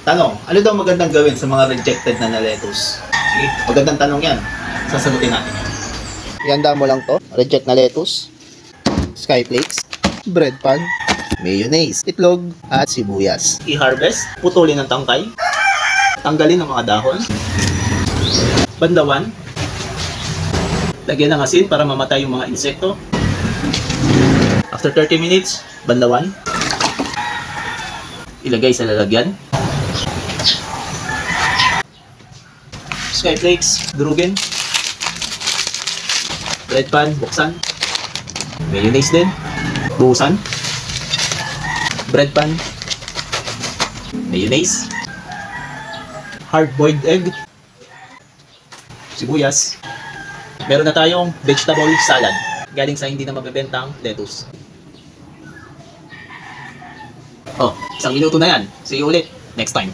Tanong, ano daw magandang gawin sa mga rejected na lettuce? Sige, magandang tanong yan. Sasagutin natin yan. Ihanda mo lang to. Reject na lettuce, skyflakes, bread pan, mayonnaise, itlog, at sibuyas. I-harvest, putulin ng tangkay, tanggalin ang mga dahon, bandawan, lagyan ng asin para mamatay yung mga insekto. After 30 minutes, bandawan, ilagay sa lalagyan. Skyflakes, durugin. Bread pan, buksan. Mayonnaise din, buhusan. Bread pan, mayonnaise, hard-boiled egg, sibuyas. Meron na tayong vegetable salad galing sa hindi na mabebentang lettuce. Oh, 1 minuto na yan. See you ulit next time.